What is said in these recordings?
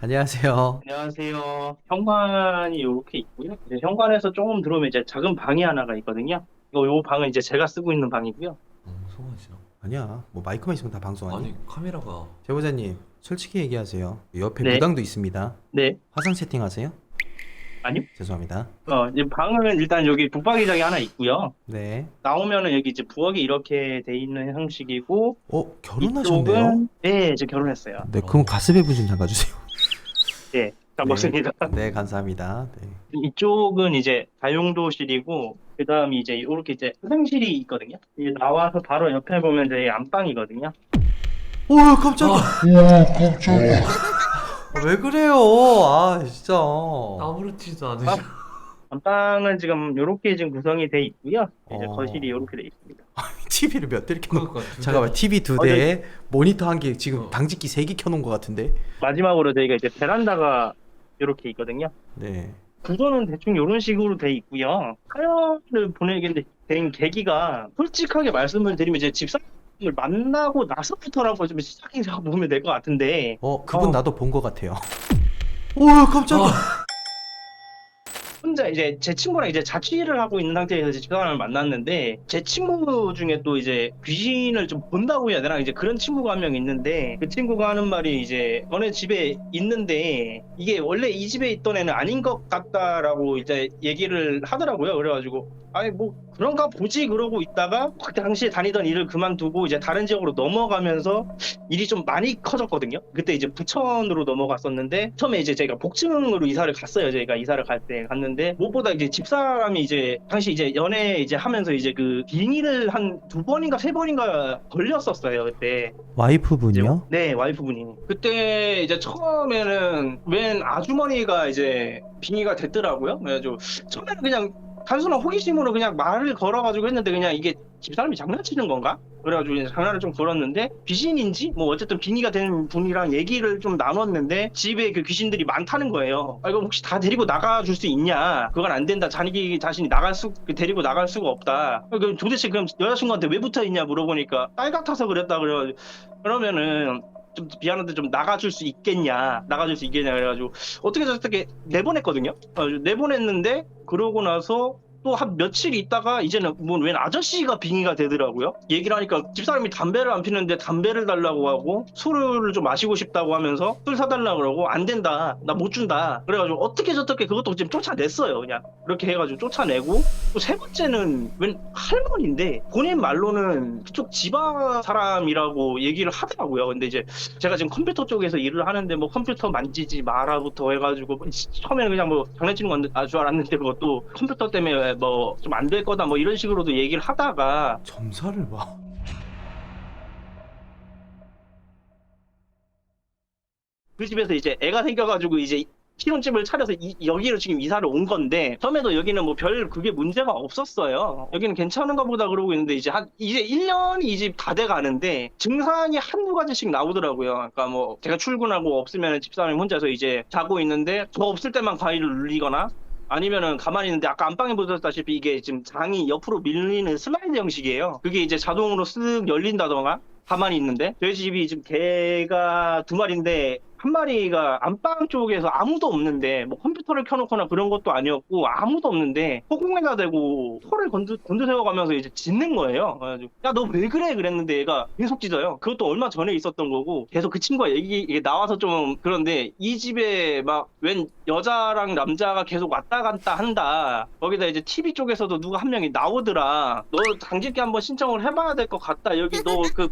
안녕하세요. 안녕하세요. 현관이 이렇게 있고요. 이제 현관에서 조금 들어오면 이제 작은 방이 하나가 있거든요. 요 방은 이제 제가 쓰고 있는 방이고요. 소원이요? 아니야, 뭐 마이크만 있으면 다 방송하니? 아니 카메라가 제보자님, 솔직히 얘기하세요. 옆에 네, 무당도 있습니다. 네, 화상 세팅하세요? 아니요. 죄송합니다. 이제 방은 일단 여기 붙박이장이 하나 있고요. 네. 나오면은 여기 이제 부엌이 이렇게 돼 있는 형식이고, 결혼하셨네요? 이쪽은, 네, 이제 결혼했어요. 네, 그럼 가스배분 좀 잠가주세요. 네, 잘 네. 먹습니다. 네, 감사합니다. 네. 이쪽은 이제 다용도실이고, 그 다음에 이제 이렇게 이제 화장실이 있거든요. 이제 나와서 바로 옆에 보면 이제 안방이거든요. 오, 깜짝이야. 왜 그래요? 아, 진짜. 아무렇지도 않으셔. 안방은 지금 이렇게 지금 구성이 돼 있고요. 이제 어. 거실이 이렇게 돼 있습니다. TV를 몇 대를 켜놓고. 그러니까 잠깐만, TV 두 대에 모니터 한 개, 지금 어. 당직기 세 개 켜놓은 것 같은데? 마지막으로 저희가 이제 베란다가 이렇게 있거든요. 네. 구조는 대충 이런 식으로 돼 있고요. 사연을 보내게 된 계기가 솔직하게 말씀을 드리면 이제 집사람을 만나고 나서부터라고 좀 시작해서 보면 될 것 같은데 그분 어. 나도 본 것 같아요. 오, 깜짝이야. 혼자 이제 제 친구랑 이제 자취를 하고 있는 상태에서 이제 집사람을 만났는데 제 친구 중에 또 이제 귀신을 좀 본다고 해야 되나 이제 그런 친구가 한 명 있는데 그 친구가 하는 말이 이제 너네 집에 있는데 이게 원래 이 집에 있던 애는 아닌 것 같다라고 이제 얘기를 하더라고요. 그래가지고 아니 뭐 그런가 보지 그러고 있다가 그 당시에 다니던 일을 그만두고 이제 다른 지역으로 넘어가면서 일이 좀 많이 커졌거든요. 그때 이제 부천으로 넘어갔었는데 처음에 이제 제가 복층으로 이사를 갔어요. 저희가 이사를 갈 때 갔는데 무엇보다 이제 집사람이 이제 당시 이제 연애 이제 하면서 이제 그 빙의를 한 두 번인가 세 번인가 걸렸었어요. 그때 이제 와이프분이요? 네 와이프분이 그때 이제 처음에는 웬 아주머니가 이제 빙의가 됐더라고요. 그래가지고 처음에는 그냥 단순한 호기심으로 그냥 말을 걸어가지고 했는데 그냥 이게 집사람이 장난치는 건가? 그래가지고 이제 장난을 좀 걸었는데 귀신인지 뭐 어쨌든 빙의가 된 분이랑 얘기를 좀 나눴는데 집에 그 귀신들이 많다는 거예요. 아 이거 혹시 다 데리고 나가줄 수 있냐? 그건 안 된다. 자기 자신이 데리고 나갈 수가 없다. 그럼 도대체 그럼 여자친구한테 왜 붙어 있냐 물어보니까 딸 같아서 그랬다 그래가지고 그러면은 좀 미안한데 좀 나가줄 수 있겠냐? 나가줄 수 있겠냐? 그래가지고 어떻게 저렇게 내보냈거든요. 내보냈는데 그러고 나서 또 한 며칠 있다가 이제는 뭐 웬 아저씨가 빙의가 되더라고요. 얘기를 하니까 집사람이 담배를 안 피는데 담배를 달라고 하고 술을 좀 마시고 싶다고 하면서 술 사달라고 그러고 안 된다. 나 못 준다. 그래가지고 어떻게 저렇게 그것도 지금 쫓아냈어요. 그냥 그렇게 해가지고 쫓아내고 또 세 번째는 웬 할머니인데 본인 말로는 그쪽 지방 사람이라고 얘기를 하더라고요. 근데 이제 제가 지금 컴퓨터 쪽에서 일을 하는데 뭐 컴퓨터 만지지 마라부터 해가지고 처음에는 그냥 뭐 장난치는 건 줄 알았는데 그것도 컴퓨터 때문에 뭐 좀 안 될 거다 뭐 이런 식으로도 얘기를 하다가 점사를 봐. 그 집에서 이제 애가 생겨가지고 이제 신혼집을 차려서 여기로 지금 이사를 온 건데 처음에도 여기는 뭐 별 그게 문제가 없었어요. 여기는 괜찮은가 보다 그러고 있는데 이제 1년이 이 집 다 돼 가는데 증상이 한두 가지씩 나오더라고요. 그러니까 뭐 제가 출근하고 없으면 집사람이 혼자서 이제 자고 있는데 저 없을 때만 과일을 눌리거나 아니면은 가만히 있는데 아까 안방에 보셨다시피 이게 지금 장이 옆으로 밀리는 슬라이드 형식이에요. 그게 이제 자동으로 쓱 열린다던가 가만히 있는데 저희 집이 지금 개가 두 마리인데 한 마리가 안방 쪽에서 아무도 없는데 뭐 컴퓨터를 켜놓거나 그런 것도 아니었고 아무도 없는데 허공에다 대고 코를 곤두세워가면서 이제 짖는 거예요. 그래가지고 야 너 왜 그래 그랬는데 얘가 계속 짖어요. 그것도 얼마 전에 있었던 거고 계속 그 친구가 이게 나와서 좀 그런데 이 집에 막 웬 여자랑 남자가 계속 왔다 갔다 한다. 거기다 이제 TV 쪽에서도 누가 한 명이 나오더라. 너 당직계 한번 신청을 해봐야 될 것 같다. 여기 너 그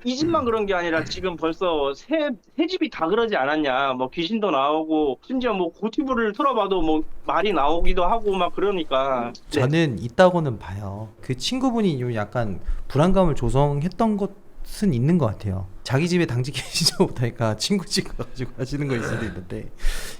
이 집만 그런 게 아니라 지금 벌써 새 집이 다 그러지 않았냐. 뭐 귀신도 나오고 심지어 뭐 고티브를 틀어봐도 뭐 말이 나오기도 하고 막 그러니까. 네. 저는 있다고는 봐요. 그 친구분이 좀 약간 불안감을 조성했던 것은 있는 것 같아요. 자기 집에 당직해 신청 못하니까 친구 집 가가지고 하시는 거일 수도 있는데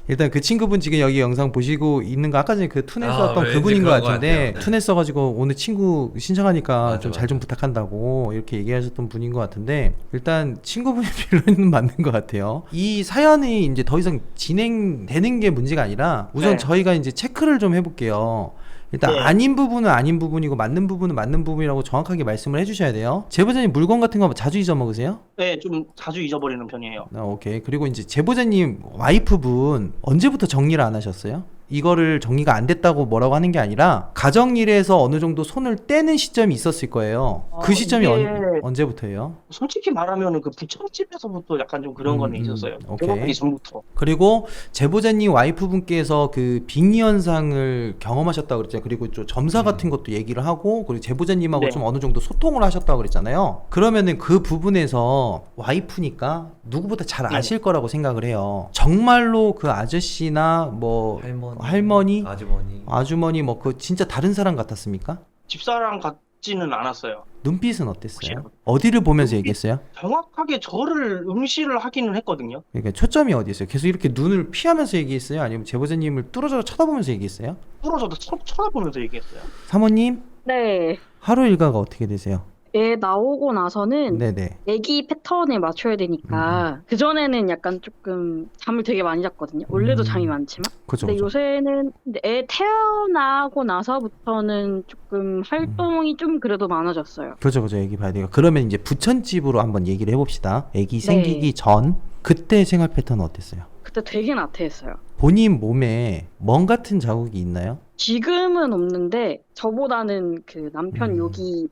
일단 그 친구분 지금 여기 영상 보시고 있는 거 아까 전에 그 툰에 썼던 왠지 그분인 것 그런 것 같은데 같아요. 네. 툰에 써가지고 오늘 친구 신청하니까 맞아, 좀 잘 좀 맞아. 부탁한다고 이렇게 얘기하셨던 분인 것 같은데 일단 친구분의 빌런은 맞는 것 같아요. 이 사연이 이제 더 이상 진행되는 게 문제가 아니라 우선 네. 저희가 이제 체크를 좀 해볼게요. 일단 네. 아닌 부분은 아닌 부분이고 맞는 부분은 맞는 부분이라고 정확하게 말씀을 해주셔야 돼요. 제보자님 물건 같은 거 자주 잊어먹으세요? 네, 좀 자주 잊어버리는 편이에요. 오케이. 그리고 이제 제보자님 와이프분 언제부터 정리를 안 하셨어요? 이거를 정리가 안 됐다고 뭐라고 하는 게 아니라 가정일에서 어느 정도 손을 떼는 시점이 있었을 거예요. 그 시점이 이게 언제부터예요? 솔직히 말하면은 그 부잣집에서부터 약간 좀 그런 거는 있었어요. 오케이. 결혼하기 전부터. 그리고 제보자님 와이프분께서 그 빙의 현상을 경험하셨다고 그랬잖아요. 그리고 좀 점사 같은 것도 얘기를 하고, 그리고 제보자님하고 네. 좀 어느 정도 소통을 하셨다고 그랬잖아요. 그러면은 그 부분에서 와이프니까 누구보다 잘 아실 거라고 생각을 해요. 정말로 그 아저씨나 뭐 할머니, 아주머니 뭐 그 진짜 다른 사람 같았습니까? 집사람 같지는 않았어요. 눈빛은 어땠어요? 혹시- 어디를 보면서 눈빛- 얘기했어요? 정확하게 저를 응시를 하기는 했거든요. 그러니까 초점이 어디 있어요? 계속 이렇게 눈을 피하면서 얘기했어요? 아니면 제보자님을 뚫어져 쳐다보면서 얘기했어요? 부러져도 쳐다보면서 얘기했어요. 사모님, 네. 하루 일과가 어떻게 되세요? 애 나오고 나서는 네네. 애기 패턴에 맞춰야 되니까 그전에는 약간 조금 잠을 되게 많이 잤거든요. 원래도 잠이 많지만. 그죠, 근데 그죠. 요새는 근데 애 태어나고 나서부터는 조금 활동이 좀 그래도 많아졌어요. 그죠, 그죠. 애기 봐야 돼요. 그러면 이제 부천집으로 한번 얘기를 해봅시다. 애기 생기기 전 그때 생활 패턴은 어땠어요? 그때 되게 나태했어요. 본인 몸에 멍 같은 자국이 있나요? 지금은 없는데 저보다는 그 남편 여기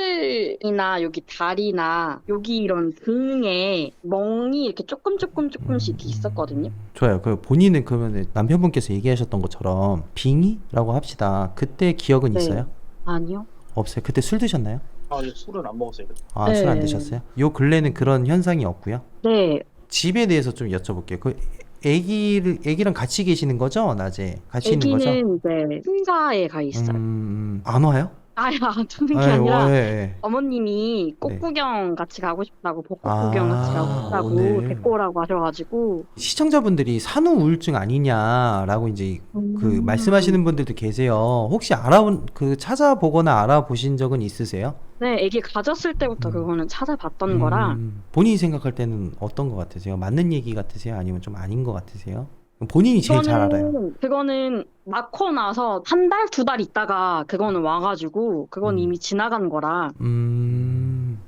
팔이나 여기 다리나 여기 이런 등에 멍이 이렇게 조금씩 있었거든요. 좋아요. 그 본인은 그러면 남편분께서 얘기하셨던 것처럼 빙의라고 합시다. 그때 기억은 네. 있어요? 아니요. 없어요. 그때 술 드셨나요? 아, 술은 안 먹었어요. 그때. 아, 술 안 네. 드셨어요? 요 근래는 그런 현상이 없고요. 네. 집에 대해서 좀 여쭤볼게요. 그 애기랑 같이 계시는 거죠? 낮에 같이 있는 거죠? 애기는 이제 혼자에 가 있어요. 안 와요? 아야, 두는 게 아이고, 아니라 예, 예. 어머님이 꽃 네. 구경 같이 가고 싶다고, 벚꽃 아, 구경 같이 가고 싶다고 오늘. 데리고 오라고 하셔가지고. 시청자분들이 산후 우울증 아니냐라고 이제 그 음. 말씀하시는 분들도 계세요. 혹시 찾아보거나 알아보신 적은 있으세요? 네, 애기 가졌을 때부터 그거는 찾아봤던 거라. 본인이 생각할 때는 어떤 것 같으세요? 맞는 얘기 같으세요? 아니면 좀 아닌 것 같으세요? 본인이 제일 잘 알아요. 그거는 낳고 나서 한 달, 두 달 있다가 그거는 와가지고 그건 이미 지나간 거라.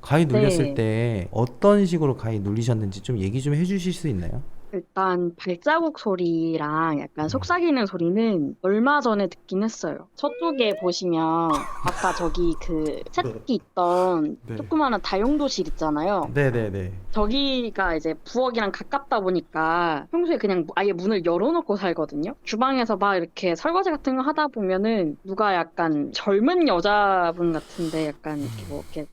가위 눌렸을 네. 때 어떤 식으로 가위 눌리셨는지 좀 얘기 좀 해주실 수 있나요? 일단 발자국 소리랑 약간 속삭이는 소리는 얼마 전에 듣긴 했어요. 저쪽에 보시면 아까 저기 그 세탁기 있던 네. 조그마한 다용도실 있잖아요. 네네네. 저기가 이제 부엌이랑 가깝다 보니까 평소에 그냥 아예 문을 열어놓고 살거든요. 주방에서 막 이렇게 설거지 같은 거 하다 보면은 누가 약간 젊은 여자분 같은데 약간 이렇게 뭐 이렇게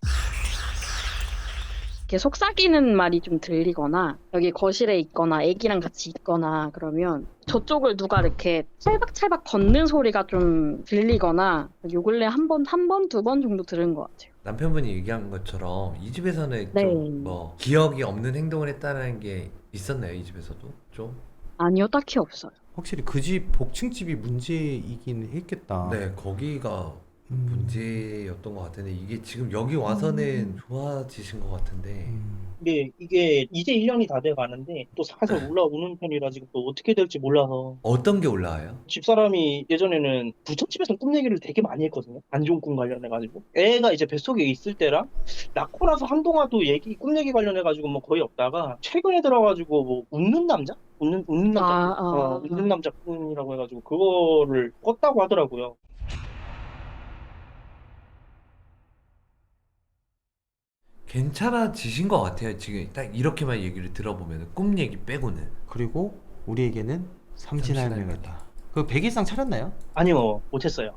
속삭이는 말이 좀 들리거나 여기 거실에 있거나 애기랑 같이 있거나 그러면 저쪽을 누가 이렇게 찰박찰박 걷는 소리가 좀 들리거나 요 근래 한 번, 두 번 정도 들은 것 같아요. 남편분이 얘기한 것처럼 이 집에서는 네. 좀 뭐 기억이 없는 행동을 했다는 게 있었나요? 이 집에서도 좀? 아니요, 딱히 없어요. 확실히 그 집 복층집이 문제이긴 했겠다. 네, 거기가 음. 문제였던 것 같은데 이게 지금 여기 와서는 좋아지신 것 같은데 근데 이게 이제 1년이 다 돼 가는데 또 살살 올라오는 편이라 지금 또 어떻게 될지 몰라서. 어떤 게 올라와요? 집사람이 예전에는 부잣집에서 꿈 얘기를 되게 많이 했거든요. 안 좋은 꿈 관련해가지고. 애가 이제 뱃속에 있을 때랑 낳고 나서 한동안 또 꿈 얘기 관련해가지고 뭐 거의 없다가 최근에 들어가지고 뭐 웃는 남자? 웃는 남자. 웃는 남자 꿈이라고 해가지고 그거를 꿨다고 하더라고요. 괜찮아지신 것 같아요. 지금 딱 이렇게만 얘기를 들어보면 꿈 얘기 빼고는. 그리고 우리에게는 삼신할매가 있다. 그 백일상 차렸나요? 아니요, 못했어요.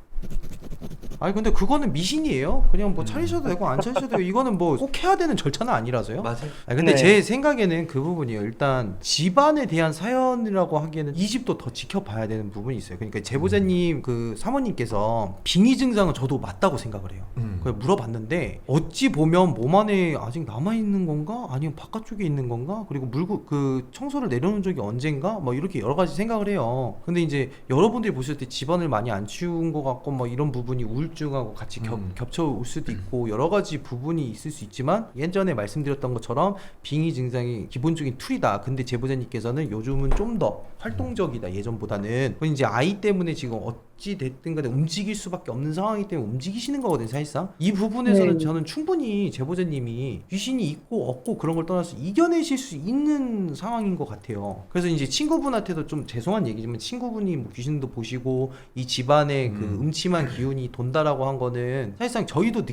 아니 근데 그거는 미신이에요. 그냥 뭐 차리셔도 되고 안 차리셔도 되고 이거는 뭐 꼭 해야 되는 절차는 아니라서요. 맞아요. 아니 근데 네. 제 생각에는 그 부분이에요. 일단 집안에 대한 사연이라고 하기에는 이 집도 더 지켜봐야 되는 부분이 있어요. 그러니까 제보자님 그 사모님께서 빙의 증상은 저도 맞다고 생각을 해요. 그래서 물어봤는데 어찌 보면 몸 안에 아직 남아 있는 건가? 아니면 바깥쪽에 있는 건가? 그리고 그 청소를 내려놓은 적이 언젠가? 뭐 이렇게 여러 가지 생각을 해요. 근데 이제 여러분들이 보실 때 집안을 많이 안 치운 것 같고 뭐 이런 부분이 우울증하고 같이 겹쳐 올 수도 있고 여러 가지 부분이 있을 수 있지만 예전에 말씀드렸던 것처럼 빙의 증상이 기본적인 툴이다. 근데 제보자님께서는 요즘은 좀 더 활동적이다 예전보다는. 그건 이제 아이 때문에 지금 어찌 됐든 간에 움직일 수밖에 없는 상황이기 때문에 움직이시는 거거든요, 사실상. 이 부분에서는 네. 저는 충분히 제보자님이 귀신이 있고 없고 그런 걸 떠나서 이겨내실 수 있는 상황인 것 같아요. 그래서 이제 친구분한테도 좀 죄송한 얘기지만 친구분이 뭐 귀신도 보시고 이 집안에 그 음침한 기운이 돈다라고 한 거는 사실상 저희도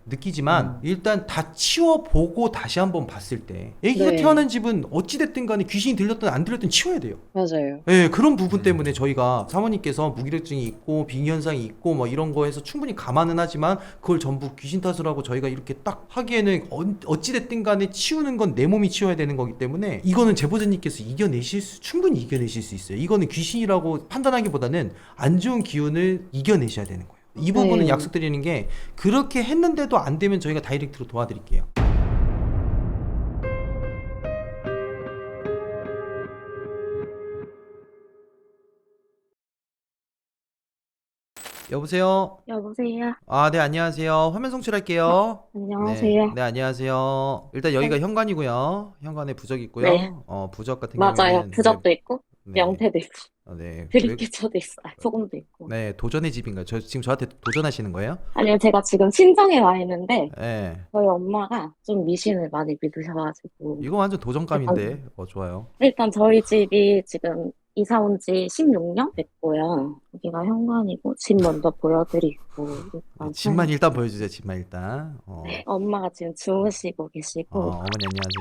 느끼지만 일단 다 치워보고 다시 한번 봤을 때 애기가 네. 태어난 집은 어찌됐든 간에 귀신이 들렸든 안 들렸든 치워야 돼요. 맞아요. 네, 그런 부분 때문에 저희가 사모님께서 무기력증이 있고 빙의 현상이 있고 뭐 이런 거에서 충분히 감안은 하지만 그걸 전부 귀신 탓을 하고 저희가 이렇게 딱 하기에는 어찌 됐든 간에 치우는 건 내 몸이 치워야 되는 거기 때문에 이거는 제보자님께서 충분히 이겨내실 수 있어요. 이거는 귀신이라고 판단하기보다는 안 좋은 기운을 이겨내셔야 되는 거예요. 이 부분은 네. 약속드리는 게 그렇게 했는데도 안 되면 저희가 다이렉트로 도와드릴게요. 여보세요? 여보세요. 아, 네, 안녕하세요. 화면 송출할게요. 안녕하세요. 네, 안녕하세요. 일단 여기가 현관이고요. 현관에 부적 있고요. 네. 부적 같은 맞아요. 경우에는 부적도 있고, 네, 명태도 있고, 네. 들깨초도 있어요. 소금도 있고. 네, 도전의 집인가요? 지금 저한테 도전하시는 거예요? 아니요, 제가 지금 친정에 와 있는데, 네. 저희 엄마가 좀 미신을 많이 믿으셔가지고, 이거 완전 도전감인데. 좋아요. 일단 저희 집이 지금 이사 온 지 16년 됐고요. 여기가 현관이고, 집 먼저 보여드리고, 일단 집만 일단 보여주세요. 집만 일단. 엄마가 지금 주무시고 계시고, 어머니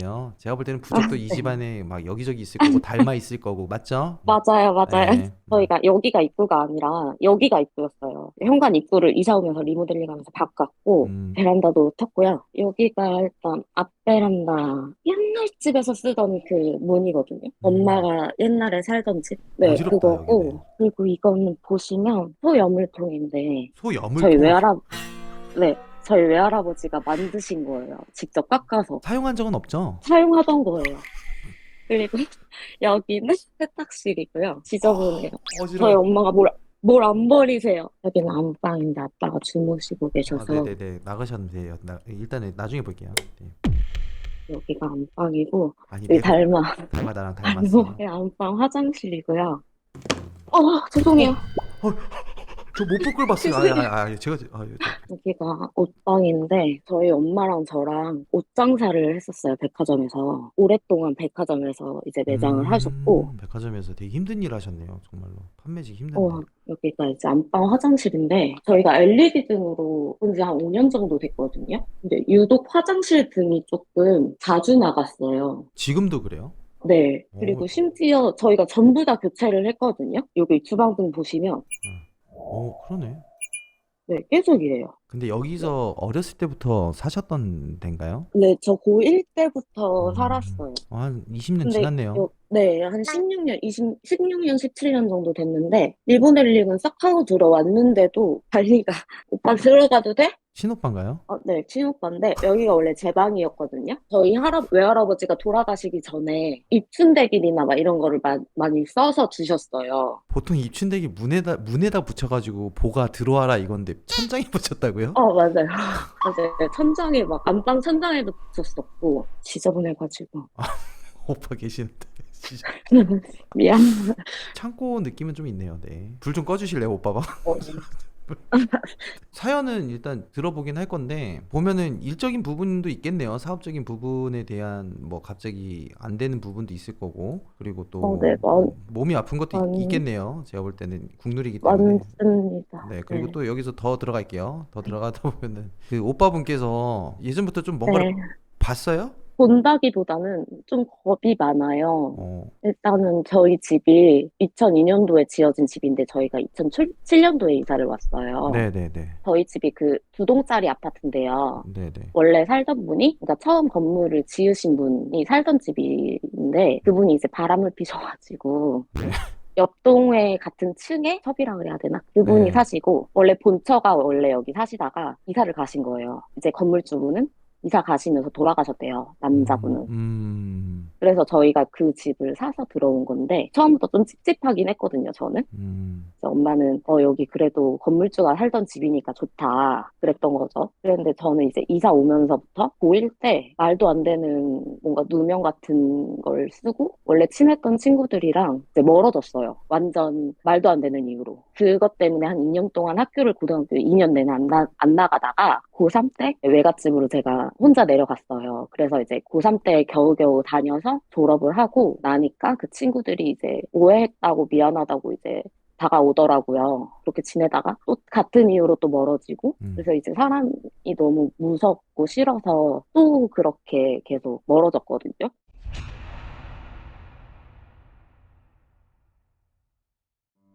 안녕하세요. 제가 볼 때는 부적도 이 네. 집안에 막 여기저기 있을 거고 닮아 있을 거고 맞죠? 맞아요, 맞아요. 네. 저희가 여기가 입구가 아니라 여기가 입구였어요. 현관 입구를 이사 오면서 리모델링하면서 바꿨고 베란다도 텄고요. 여기가 일단 앞베란다 옛날 집에서 쓰던 그 문이거든요. 엄마가 옛날에 살던 집. 네, 어지럽다, 그거고 여기는. 그리고 이거는 보시면 소여물통인데 소여물 저희 외할아버지가 만드신 거예요. 직접 깎아서 사용한 적은 없죠? 사용하던 거예요. 그리고 여기는 세탁실이고요. 지저분해요. 저희 어지러워. 엄마가 뭘 안 버리세요. 여기는 안방인데 아빠가 주무시고 계셔서 네네네. 나가셨는데 돼요. 일단은 나중에 볼게요. 네. 여기가 안방이고 아니 여기 내가 닮아 나랑 닮았어. 여기 안방 화장실이고요. 죄송해요. 저 못 볼 걸 봤어요. 제가 여기가 옷방인데 저희 엄마랑 저랑 옷 장사를 했었어요. 백화점에서 오랫동안 백화점에서 이제 매장을 하셨고 백화점에서 되게 힘든 일 하셨네요. 정말로 판매직 힘든데. 여기가 이제 안방 화장실인데 저희가 LED 등으로 본 지 한 5년 정도 됐거든요. 근데 유독 화장실 등이 조금 자주 나갔어요. 지금도 그래요? 네. 그리고 심지어 저희가 전부 다 교체를 했거든요. 여기 주방등 보시면 그러네. 네, 계속 이래요. 근데 여기서 어렸을 때부터 사셨던 데인가요? 네, 저 고1 때부터 살았어요. 한 20년 근데 지났네요. 네, 한 16년, 17년 정도 됐는데 리모델링은 싹 하고 들어왔는데도 관리가 오빠 들어가도 돼? 친오빠인가요? 네, 친오빠인데 여기가 원래 제 방이었거든요. 저희 외할아버지가 돌아가시기 전에 입춘대길이나 막 이런 거를 많이 써서 주셨어요. 보통 입춘대기 문에다 붙여가지고 보가 들어와라 이건데 천장에 붙였다고요? 맞아요. 맞아요. 천장에 막 안방 천장에도 붙였었고 지저분해가지고 오빠 계시는데 진짜. 미안. 창고 느낌은 좀 있네요. 네. 불 좀 꺼주실래요, 오빠가? 사연은 일단 들어보긴 할 건데 보면은 일적인 부분도 있겠네요. 사업적인 부분에 대한 뭐 갑자기 안 되는 부분도 있을 거고 그리고 또 네, 몸이 아픈 것도 있겠네요. 제가 볼 때는 국룰이기 때문에. 맞습니다. 네, 그리고 네. 또 여기서 더 들어갈게요. 더 들어가다 보면은 그 오빠분께서 예전부터 좀 뭔가를 봤어요? 본다기보다는 좀 겁이 많아요. 일단은 저희 집이 2002년도에 지어진 집인데 저희가 2007년도에 이사를 왔어요. 네네네. 저희 집이 그 2동짜리 아파트인데요. 네네. 원래 살던 분이, 그러니까 처음 건물을 지으신 분이 살던 집인데 그분이 이제 바람을 피셔가지고 네. 옆동에 같은 층에 섭이라 그래야 되나? 그분이 네. 사시고 원래 본처가 원래 여기 사시다가 이사를 가신 거예요. 이제 건물주분은 이사 가시면서 돌아가셨대요. 남자분은. 그래서 저희가 그 집을 사서 들어온 건데 처음부터 좀 찝찝하긴 했거든요, 저는. 그래서 엄마는 여기 그래도 건물주가 살던 집이니까 좋다 그랬던 거죠. 그런데 저는 이제 이사 오면서부터 고1 때 말도 안 되는 뭔가 누명 같은 걸 쓰고 원래 친했던 친구들이랑 이제 멀어졌어요. 완전 말도 안 되는 이유로. 그것 때문에 한 2년 동안 학교를 고등학교 2년 내내 안 나가다가 고3 때 외갓집으로 제가 혼자 내려갔어요. 그래서 이제 고3 때 겨우겨우 다녀서 졸업을 하고 나니까 그 친구들이 이제 오해했다고 미안하다고 이제 다가오더라고요. 그렇게 지내다가 또 같은 이유로 또 멀어지고 그래서 이제 사람이 너무 무섭고 싫어서 또 그렇게 계속 멀어졌거든요.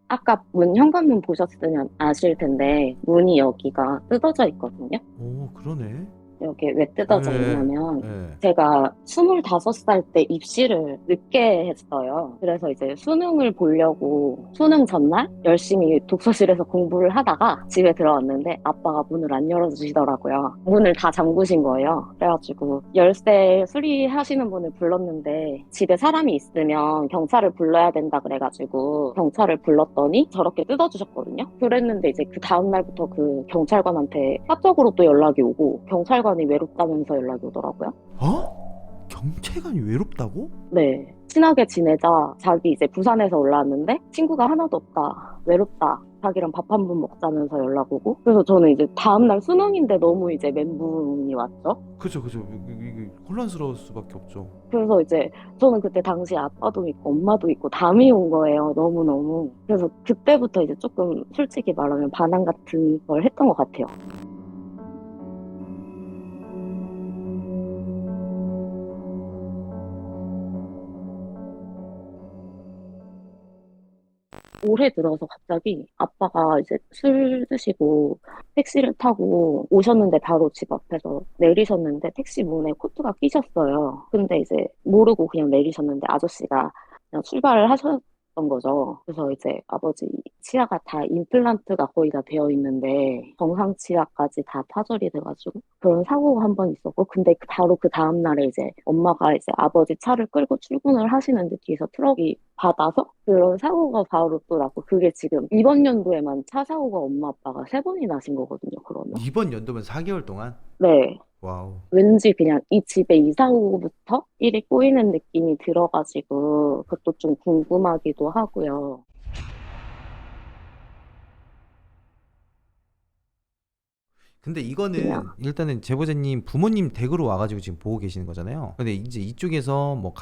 아까 문 현관문 보셨으면 아실 텐데 문이 여기가 뜯어져 있거든요. 오, 그러네. 여기 왜 뜯어져 네. 있냐면 네. 제가 25살 때 입시를 늦게 했어요. 그래서 이제 수능을 보려고 수능 전날 열심히 독서실에서 공부를 하다가 집에 들어왔는데 아빠가 문을 안 열어주시더라고요. 문을 다 잠그신 거예요. 그래가지고 열쇠 수리하시는 분을 불렀는데 집에 사람이 있으면 경찰을 불러야 된다 그래가지고 경찰을 불렀더니 저렇게 뜯어주셨거든요. 그랬는데 이제 그 다음날부터 그 경찰관한테 사적으로 또 연락이 오고 경찰관이 외롭다면서 연락이 오더라고요. 어? 경찰관이 외롭다고? 네. 친하게 지내자. 자기 이제 부산에서 올라왔는데 친구가 하나도 없다. 외롭다. 자기랑 밥 한 번 먹자면서 연락 오고. 그래서 저는 이제 다음날 수능인데 너무 이제 멘붕이 왔죠. 그죠. 이게 혼란스러울 수밖에 없죠. 그래서 이제 저는 그때 당시 아빠도 있고 엄마도 있고 다 미운 거예요. 너무너무. 그래서 그때부터 이제 조금 솔직히 말하면 반항 같은 걸 했던 것 같아요. 올해 들어서 갑자기 아빠가 이제 술 드시고 택시를 타고 오셨는데 바로 집 앞에서 내리셨는데 택시 문에 코트가 끼셨어요. 근데 이제 모르고 그냥 내리셨는데 아저씨가 그냥 출발을 하셨던 거죠. 그래서 이제 아버지 치아가 다 임플란트가 거의 다 되어 있는데 정상 치아까지 다 파절이 돼가지고 그런 사고가 한 번 있었고 근데 바로 그 다음날에 이제 엄마가 이제 아버지 차를 끌고 출근을 하시는데 뒤에서 트럭이 받아서 그런 사고가 바로 또 났고 그게 지금 이번 연도에만 차 사고가 엄마 아빠가 3번이 나신 거거든요. 그러면 이번 연도면 4개월 동안? 네. 와우. 왠지 그냥 이 집에 이사 오고부터 일이 꼬이는 느낌이 들어가지고 그것도 좀 궁금하기도 하고요. 근데 이거는 그냥. 일단은 제보자님 부모님 댁으로 와가지고 지금 보고 계시는 거잖아요. 근데 이제 이쪽에서 뭐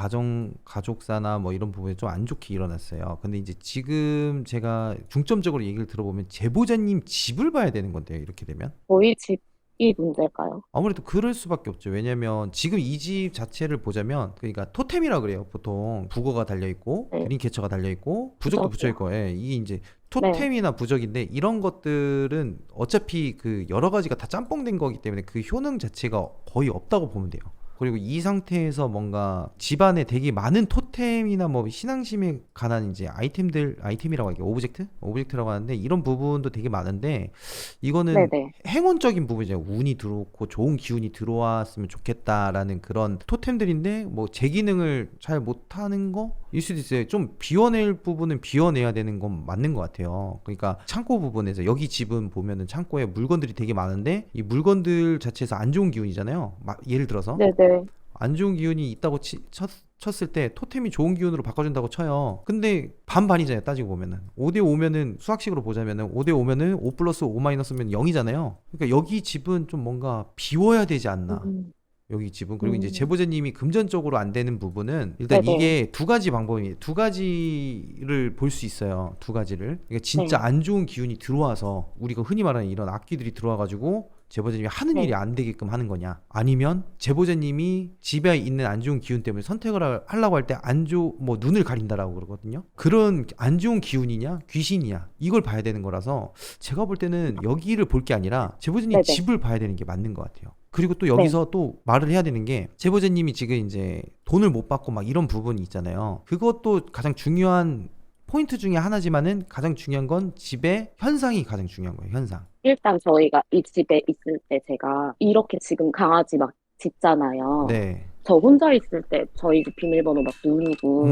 가족사나 뭐 이런 부분에 좀 안 좋게 일어났어요. 근데 이제 지금 제가 중점적으로 얘기를 들어보면 제보자님 집을 봐야 되는 건데요. 이렇게 되면 저희 집이 문제일까요? 아무래도 그럴 수밖에 없죠. 왜냐면 지금 이 집 자체를 보자면 그러니까 토템이라 그래요. 보통 북어가 달려 있고 네. 그린 개처가 달려 있고 부적도 붙여 있고 예, 이게 이제 토템이나 부적인데 이런 것들은 어차피 그 여러 가지가 다 짬뽕된 거기 때문에 그 효능 자체가 거의 없다고 보면 돼요. 그리고 이 상태에서 뭔가 집안에 되게 많은 토템이나 뭐 신앙심에 관한 이제 아이템이라고 하기 오브젝트라고 하는데 이런 부분도 되게 많은데 이거는 네네. 행운적인 부분이죠. 운이 들어오고 좋은 기운이 들어왔으면 좋겠다라는 그런 토템들인데 뭐 제 기능을 잘 못하는 거일 수도 있어요. 좀 비워낼 부분은 비워내야 되는 건 맞는 것 같아요. 그러니까 창고 부분에서 여기 집은 보면은 창고에 물건들이 되게 많은데 이 물건들 자체에서 안 좋은 기운이잖아요. 예를 들어서 네네. 안 좋은 기운이 있다고 쳤을 때 토템이 좋은 기운으로 바꿔준다고 쳐요. 근데 반반이잖아요. 따지고 보면은 5대5면은 수학식으로 보자면은 5대5면은 5 플러스 5 마이너스면 0이잖아요. 그러니까 여기 집은 좀 뭔가 비워야 되지 않나. 여기 집은. 그리고 이제 제보자님이 금전적으로 안 되는 부분은 일단 네네. 이게 두 가지 방법이 두 가지를 볼 수 있어요. 두 가지를. 그러니까 진짜 네. 안 좋은 기운이 들어와서 우리가 흔히 말하는 이런 악귀들이 들어와 가지고 제보자님이 하는 네. 일이 안 되게끔 하는 거냐, 아니면 제보자님이 집에 있는 안 좋은 기운 때문에 선택을 하려고 할 때 뭐 눈을 가린다라고 그러거든요. 그런 안 좋은 기운이냐 귀신이냐 이걸 봐야 되는 거라서 제가 볼 때는 여기를 볼 게 아니라 제보자님 네네. 집을 봐야 되는 게 맞는 것 같아요. 그리고 또 여기서 또 말을 해야 되는 게 제보자님이 지금 이제 돈을 못 받고 막 이런 부분이 있잖아요. 그것도 가장 중요한 포인트 중에 하나지만은 가장 중요한 건 집의 현상이 가장 중요한 거예요. 현상. 일단 저희가 이 집에 있을 때 제가 이렇게 지금 강아지 막 짖잖아요. 네. 저 혼자 있을 때 저희 집 비밀번호 막 누르고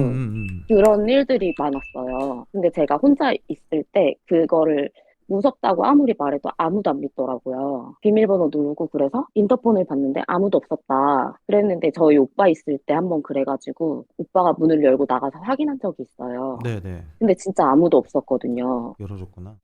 그런 일들이 많았어요. 근데 제가 혼자 있을 때 그거를 무섭다고 아무리 말해도 아무도 안 믿더라고요. 비밀번호 누르고 그래서 인터폰을 봤는데 아무도 없었다. 그랬는데 저희 오빠 있을 때 한번 그래가지고 오빠가 문을 열고 나가서 확인한 적이 있어요. 네네. 근데 진짜 아무도 없었거든요. 열어줬구나.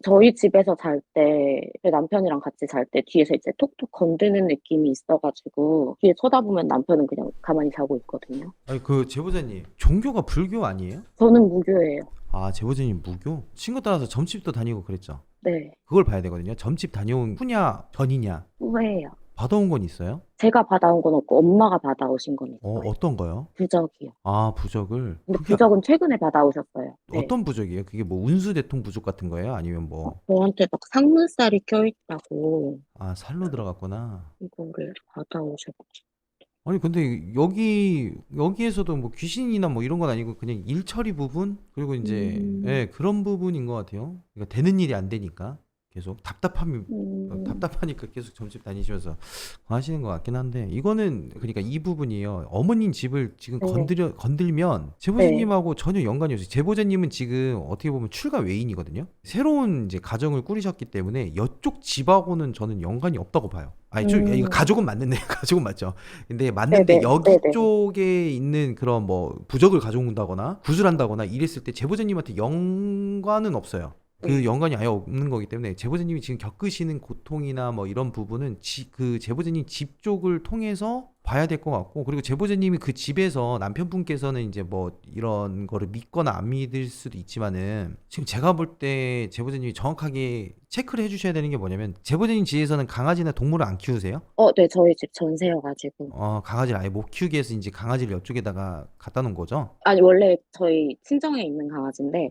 저희 집에서 잘 때, 제 남편이랑 같이 잘 때 뒤에서 이제 톡톡 건드는 느낌이 있어가지고, 뒤에 쳐다보면 남편은 그냥 가만히 자고 있거든요. 아니 그 제보자님 종교가 불교 아니에요? 저는 무교예요. 아 제보자님 무교? 친구 따라서 점집도 다니고 그랬죠? 네, 그걸 봐야 되거든요. 점집 다녀온 후냐 전이냐 후회해요. 받아온 건 있어요? 제가 받아온 건 없고 엄마가 받아오신 건 있어요. 어떤 거요? 부적이요. 아 부적을. 근데 그게 부적은 최근에 받아오셨어요. 네. 어떤 부적이에요? 그게 뭐 운수대통 부적 같은 거예요? 아니면 뭐 저한테 막 상문살이 껴있다고 아 살로 들어갔구나. 이거를 받아오셨고. 아니 근데 여기에서도 뭐 귀신이나 뭐 이런 건 아니고 그냥 일 처리 부분 그리고 이제 예, 그런 부분인 것 같아요. 그러니까 되는 일이 안 되니까 계속 답답하니까 계속 점집 다니시면서 하시는 것 같긴 한데 이거는 그러니까 이 부분이에요. 어머님 집을 지금 네. 건들면 제보자님하고 전혀 연관이 없어요. 제보자님은 지금 어떻게 보면 출가 외인이거든요. 새로운 이제 가정을 꾸리셨기 때문에 이쪽 집하고는 저는 연관이 없다고 봐요. 아니 이거 가족은 맞는데 가족은 맞죠. 근데 맞는데 네네. 여기 네네. 쪽에 있는 그런 뭐 부적을 가져온다거나 구슬한다거나 이랬을 때 제보자님한테 연관은 없어요. 그 연관이 아예 없는 거기 때문에 제보자님이 지금 겪으시는 고통이나 뭐 이런 부분은 그 제보자님 집 쪽을 통해서 봐야 될 것 같고 그리고 제보자님이 그 집에서 남편분께서는 이제 뭐 이런 거를 믿거나 안 믿을 수도 있지만은 지금 제가 볼 때 제보자님이 정확하게 체크를 해주셔야 되는 게 뭐냐면 제보자님 집에서는 강아지나 동물을 안 키우세요? 네, 저희 집 전세여가지고. 강아지를 아예 못 키우게 해서 이제 강아지를 이쪽에다가 갖다 놓은 거죠? 아니, 원래 저희 친정에 있는 강아지인데,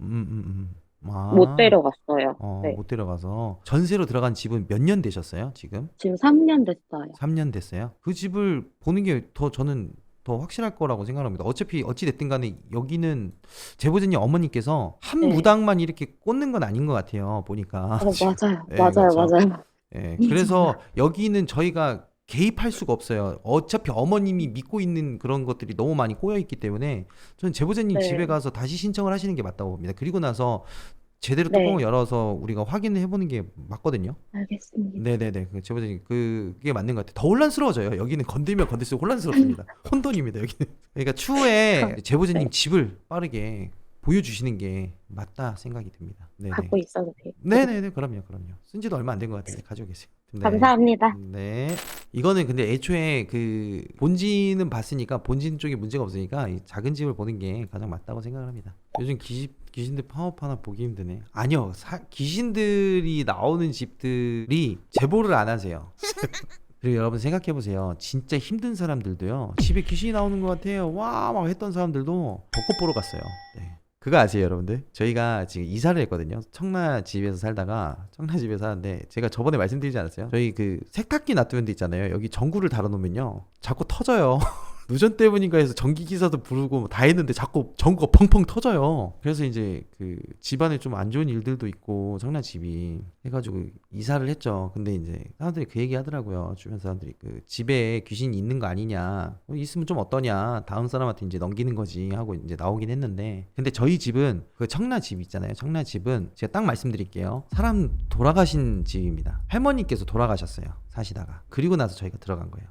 아, 못 데려갔어요. 네. 못 데려가서 전세로 들어간 집은 몇 년 되셨어요? 지금? 지금 3년 됐어요. 3년 됐어요. 그 집을 보는 게 저는 더 확실할 거라고 생각합니다. 어차피 어찌 됐든 간에 여기는 제보자님 어머니께서 한 네. 무당만 이렇게 꽂는 건 아닌 것 같아요. 보니까. 맞아요. 네, 맞아요. 그렇죠. 맞아요. 그래서 여기는 저희가 개입할 수가 없어요. 어차피 어머님이 믿고 있는 그런 것들이 너무 많이 꼬여 있기 때문에 저는 제보자님 네. 집에 가서 다시 신청을 하시는 게 맞다고 봅니다. 그리고 나서 제대로 네. 뚜껑을 열어서 우리가 확인을 해보는 게 맞거든요. 알겠습니다. 네네네. 그 제보자님 그게 맞는 것 같아요. 더 혼란스러워져요. 여기는 건들면 건들수록 혼란스럽습니다. 혼돈입니다. 여기는. 그러니까 추후에 제보자님 네. 집을 빠르게 보여주시는 게 맞다 생각이 듭니다. 네네. 갖고 있어도 돼요. 네네네. 그럼요. 쓴지도 얼마 안 된 것 같은데 가지고 계세요. 네. 감사합니다. 네. 이거는 근데 애초에 그 본진은 봤으니까 본진 쪽에 문제가 없으니까 이 작은 집을 보는 게 가장 맞다고 생각을 합니다. 요즘 귀신들 파업 하나 보기 힘드네. 아니요. 귀신들이 나오는 집들이 제보를 안 하세요. 그리고 여러분 생각해보세요. 진짜 힘든 사람들도요. 집에 귀신이 나오는 것 같아요. 와 막 했던 사람들도 벚꽃 보러 갔어요. 네. 그거 아세요 여러분들? 저희가 지금 이사를 했거든요. 청라집에서 살다가 청라집에 사는데 제가 저번에 말씀드리지 않았어요? 저희 그 세탁기 놔두는 데 있잖아요. 여기 전구를 달아놓으면요 자꾸 터져요. 누전 때문인가 해서 전기기사도 부르고 뭐다 했는데 자꾸 전구가 펑펑 터져요. 그래서 이제 그 집안에 좀 안 좋은 일들도 있고 청라집이 해가지고 이사를 했죠. 근데 이제 사람들이 그 얘기 하더라고요. 주변 사람들이 그 집에 귀신이 있는 거 아니냐, 있으면 좀 어떠냐, 다음 사람한테 이제 넘기는 거지 하고 이제 나오긴 했는데, 근데 저희 집은 그 청라집 있잖아요. 청라집은 제가 딱 말씀드릴게요. 사람 돌아가신 집입니다. 할머니께서 돌아가셨어요. 사시다가. 그리고 나서 저희가 들어간 거예요.